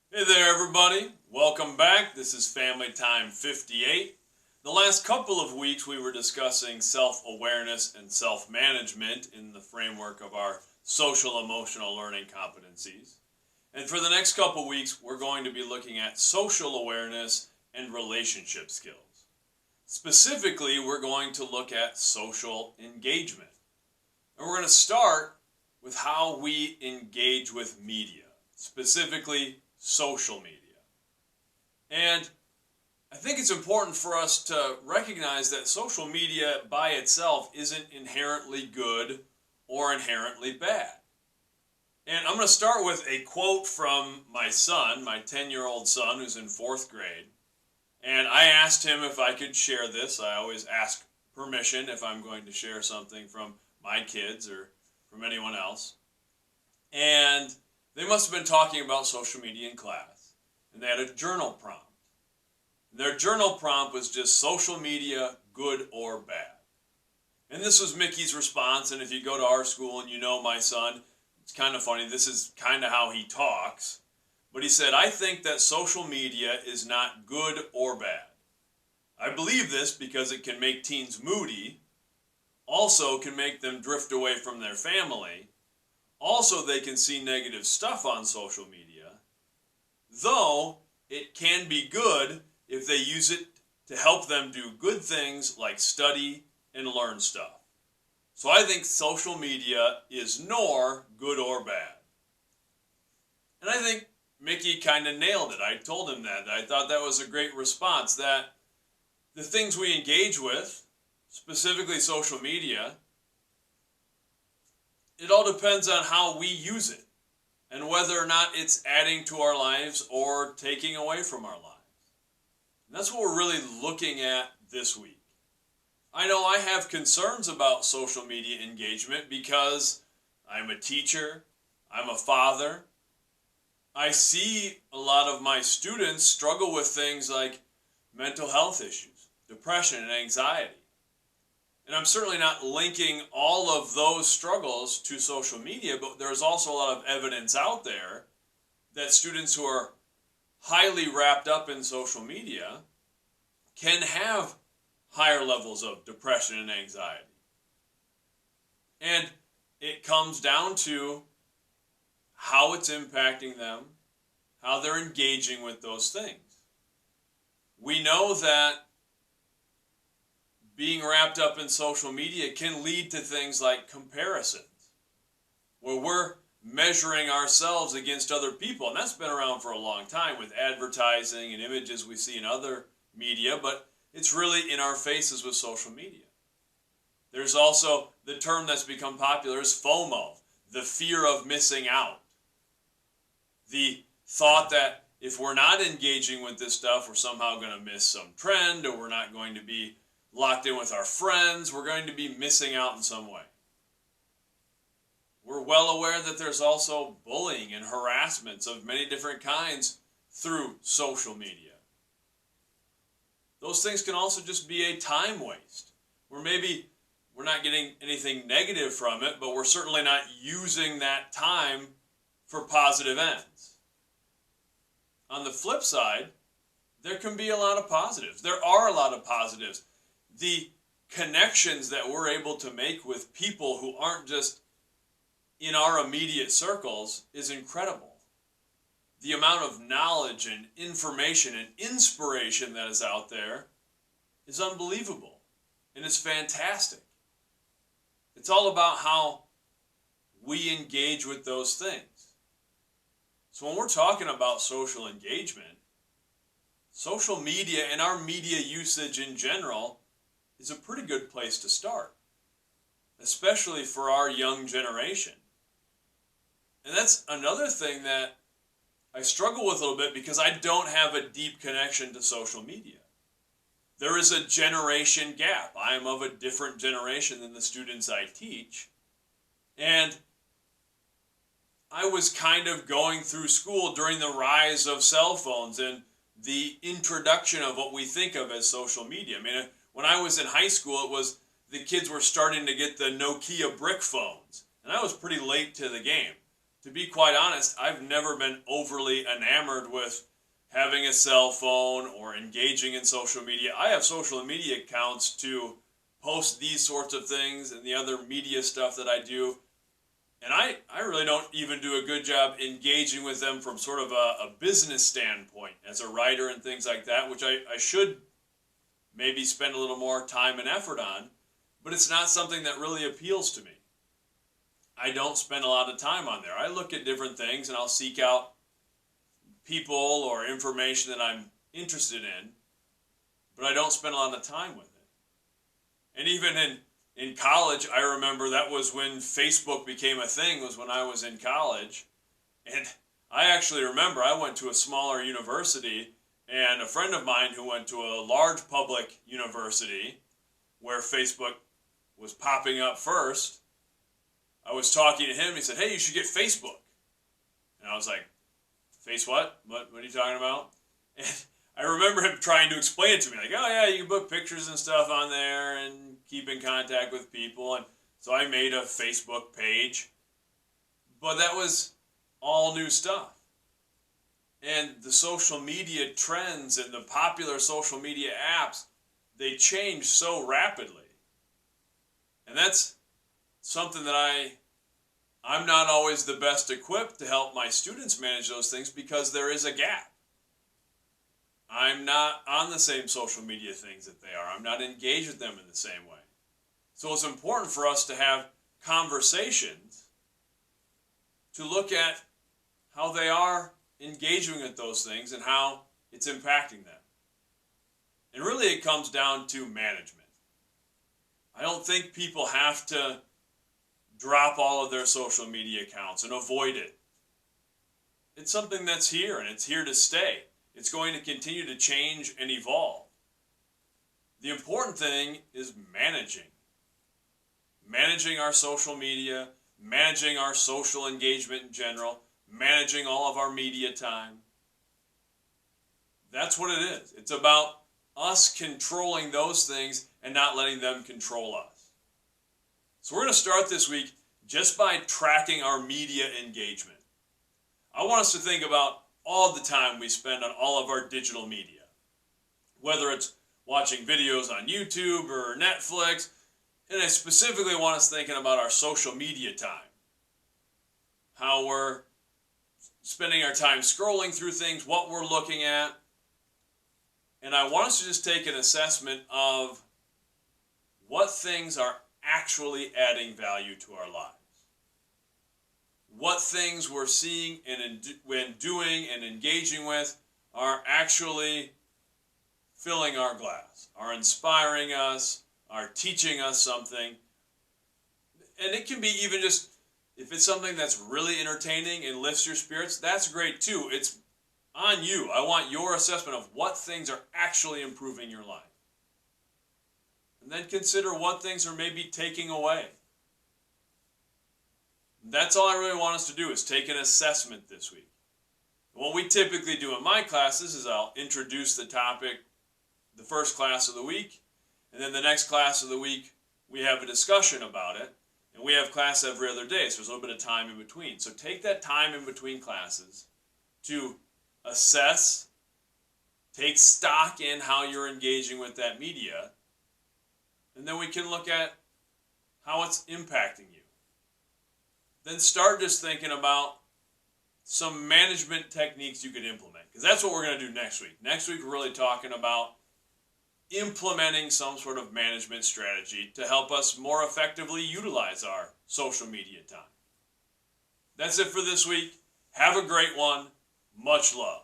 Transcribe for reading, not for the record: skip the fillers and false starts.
Hey there, everybody. Welcome back. This is Family Time 58. The last couple of weeks, we were discussing self awareness and self management in the framework of our social emotional learning competencies. And for the next couple of weeks, we're going to be looking at social awareness and relationship skills. Specifically, we're going to look at social engagement. And we're going to start with how we engage with media, specifically social media. And I think it's important for us to recognize that social media by itself isn't inherently good or inherently bad. And I'm going to start with a quote from my son, my 10-year-old son who's in fourth grade. And I asked him if I could share this. I always ask permission if I'm going to share something from my kids or from anyone else. And they must have been talking about social media in class. And they had a journal prompt. Their journal prompt was just social media, good or bad. And this was Mickey's response. And if you go to our school and you know my son, it's kind of funny. This is kind of how he talks. But he said, I think that social media is not good or bad. I believe this because it can make teens moody, also can make them drift away from their family. Also, they can see negative stuff on social media, though it can be good if they use it to help them do good things like study and learn stuff. So I think social media is nor good or bad. And I think Mickey kind of nailed it. I told him that. I thought that was a great response, that the things we engage with, specifically social media, it all depends on how we use it and whether or not it's adding to our lives or taking away from our lives. And that's what we're really looking at this week. I know I have concerns about social media engagement because I'm a teacher, I'm a father. I see a lot of my students struggle with things like mental health issues, depression, and anxiety. And I'm certainly not linking all of those struggles to social media, but there's also a lot of evidence out there that students who are highly wrapped up in social media can have higher levels of depression and anxiety. And it comes down to how it's impacting them, how they're engaging with those things. We know that being wrapped up in social media can lead to things like comparisons, where we're measuring ourselves against other people. And that's been around for a long time with advertising and images we see in other media, but it's really in our faces with social media. There's also the term that's become popular is FOMO, the fear of missing out. The thought that if we're not engaging with this stuff, we're somehow going to miss some trend, or we're not going to be locked in with our friends, we're going to be missing out in some way. We're well aware that there's also bullying and harassments of many different kinds through social media. Those things can also just be a time waste, where maybe we're not getting anything negative from it, but we're certainly not using that time for positive ends. On the flip side, there can be a lot of positives. There are a lot of positives. The connections that we're able to make with people who aren't just in our immediate circles is incredible. The amount of knowledge and information and inspiration that is out there is unbelievable, and it's fantastic. It's all about how we engage with those things. So when we're talking about social engagement, social media and our media usage in general is a pretty good place to start, especially for our young generation. And that's another thing that I struggle with a little bit because I don't have a deep connection to social media. There is a generation gap. I am of a different generation than the students I teach. And I was kind of going through school during the rise of cell phones and the introduction of what we think of as social media. I mean, when I was in high school, it was the kids were starting to get the Nokia brick phones. And I was pretty late to the game. to be quite honest, I've never been overly enamored with having a cell phone or engaging in social media. I have social media accounts to post these sorts of things and the other media stuff that I do. And I really don't even do a good job engaging with them from sort of a business standpoint as a writer and things like that, which I should maybe spend a little more time and effort on, but it's not something that really appeals to me. I don't spend a lot of time on there. I look at different things and I'll seek out people or information that I'm interested in, but I don't spend a lot of time with it. And even in college, I remember that was when Facebook became a thing, was when I was in college. And I actually remember I went to a smaller university, and a friend of mine who went to a large public university where Facebook was popping up first, I was talking to him. He said, "Hey, you should get Facebook." And I was like, "Face what? What are you talking about?" And I remember him trying to explain it to me, like, "Oh yeah, you can book pictures and stuff on there and keep in contact with people." And so I made a Facebook page, but that was all new stuff. And the social media trends and the popular social media apps, they change so rapidly. And that's something that I'm not always the best equipped to help my students manage those things, because there is a gap. I'm not on the same social media things that they are. I'm not engaged with them in the same way. So it's important for us to have conversations to look at how they are engaging with those things and how it's impacting them. And really it comes down to management. I don't think people have to drop all of their social media accounts and avoid it. It's something that's here, and it's here to stay. It's going to continue to change and evolve. The important thing is managing our social media, managing our social engagement in general, managing all of our media time. That's what it is. It's about us controlling those things and not letting them control us. So we're going to start this week just by tracking our media engagement. I want us to think about all the time we spend on all of our digital media, whether it's watching videos on YouTube or Netflix, and I specifically want us thinking about our social media time, how we're spending our time scrolling through things, what we're looking at. And I want us to just take an assessment of what things are actually adding value to our lives. What things we're seeing and when doing and engaging with are actually filling our glass, are inspiring us, are teaching us something. And it can be even just, if it's something that's really entertaining and lifts your spirits, that's great too. It's on you. I want your assessment of what things are actually improving your life. And then consider what things are maybe taking away. That's all I really want us to do, is take an assessment this week. What we typically do in my classes is I'll introduce the topic the first class of the week, and then the next class of the week we have a discussion about it, and we have class every other day, so there's a little bit of time in between. So take that time in between classes to assess, take stock in how you're engaging with that media, and then we can look at how it's impacting you. Then start just thinking about some management techniques you could implement, because that's what we're going to do next week. Next week we're really talking about implementing some sort of management strategy to help us more effectively utilize our social media time. That's it for this week. Have a great one. Much love.